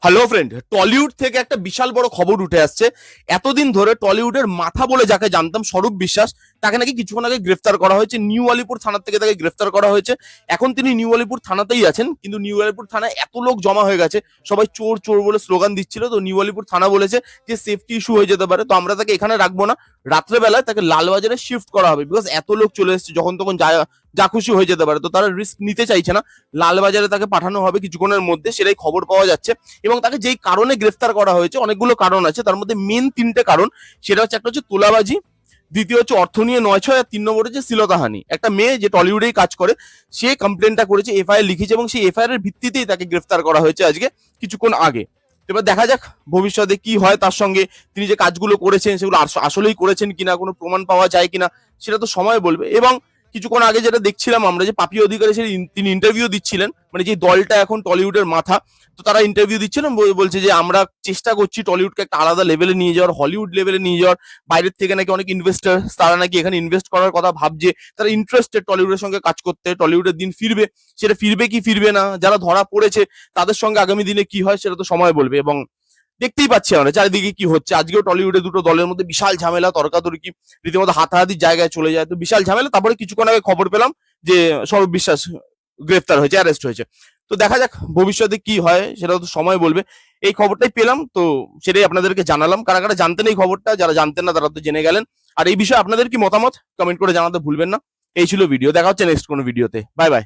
Hello friend, Tollywood থেকে একটা বিশাল বড় খবর উঠে আসছে। এতদিন ধরে টলিউডের মাথা বলে যাকে জানতাম স্বরূপ বিশ্বাস, তাকে নাকি কিছুক্ষণ আগে গ্রেফতার করা হয়েছে। নিউ আলিপুর থানা থেকে তাকে গ্রেফতার করা হয়েছে। এখন তিনি নিউ আলিপুর থানাতেই আছেন, কিন্তু নিউ আলিপুর থানায় এত লোক জমা হয়ে গেছে, সবাই চোর চোর বলে স্লোগান দিচ্ছিল। তো নিউ আলিপুর থানা বলেছে যে সেফটি ইস্যু হয়ে যেতে পারে, তো আমরা তাকে এখানে রাখবো না, রাত্রেবেলায় তাকে লালবাজারে শিফট করা হবে। বিকজ এত লোক চলে এসেছে, যখন তখন যা খুশি হয়ে যেতে পারে, তো তারা রিস্ক নিতে চাইছে না। লালবাজারে তাকে পাঠানো হবে কিছুক্ষণের মধ্যে, সেটাই খবর পাওয়া যাচ্ছে। এবং তাকে যেই কারণে গ্রেফতার করা হয়েছে, অনেকগুলো কারণ আছে, তার মধ্যে মেন তিনটে কারণ। সেটা হচ্ছে, একটা হচ্ছে তোলাবাজি, দ্বিতীয় হচ্ছে অর্থ নিয়ে 9-6, আর 3 নম্বর হচ্ছে শ্লীলতাহানি। একটা মেয়ে যে টলিউডেই কাজ করে, সে কমপ্লেনটা করেছে, এফআইআর লিখেছে, এবং সেই এফআইআর এর ভিত্তিতেই তাকে গ্রেফতার করা হয়েছে আজকে কিছুক্ষণ আগে। এবার দেখা যাক ভবিষ্যতে কি হয় তার সঙ্গে। তিনি যে কাজগুলো করেছেন সেগুলো আসলেই করেছেন কিনা, কোনো প্রমাণ পাওয়া যায় কিনা, সেটা তো সময় বলবে। এবং কিছুক্ষণ আগে যেটা দেখছিলাম আমরা, যে পাপি অধিকারী তিনি ইন্টারভিউ দিচ্ছিলেন, মানে যে দলটা এখন টলিউডের মাথা, তো তারা ইন্টারভিউ দিচ্ছিলেন, বলছে যে আমরা চেষ্টা করছি টলিউডকে একটা আলাদা লেভেলে নিয়ে যাওয়ার, হলিউড লেভেলে নিয়ে যাওয়ার। বাইরের থেকে নাকি অনেক ইনভেস্টার, তারা নাকি এখানে ইনভেস্ট করার কথা ভাবছে, তারা ইন্টারেস্টেড টলিউডের সঙ্গে কাজ করতে। টলিউডের দিন ফিরবে, সেটা ফিরবে কি ফিরবে না, যারা ধরা পড়েছে তাদের সঙ্গে আগামী দিনে কি হয় সেটা তো সময় বলবে। এবং দেখতেই পাচ্ছি আমরা চারিদিকে কি হচ্ছে। আজকেও টলিউডে দুটো দলের মধ্যে বিশাল ঝামেলা, তর্কাতর্কি, রীতিমতো হাতাহাতির জায়গায় চলে যায়, তো বিশাল ঝামেলা। তারপরে কিছুক্ষণ আগে খবর পেলাম যে সৌরভ বিশ্বাস গ্রেফতার হয়েছে, অ্যারেস্ট হয়েছে। তো দেখা যাক ভবিষ্যতে কি হয়, সেটা তো সময় বলবে। এই খবরটাই পেলাম, তো সেটাই আপনাদেরকে জানালাম। কারা কারা জানতেন এই খবরটা, যারা জানতেন না তারা তো জেনে গেলেন। আর এই বিষয়ে আপনাদের কি মতামত কমেন্ট করে জানাতে ভুলবেন না। এই ছিল ভিডিও, দেখা হচ্ছে নেক্সট কোনো ভিডিওতে। Bye bye.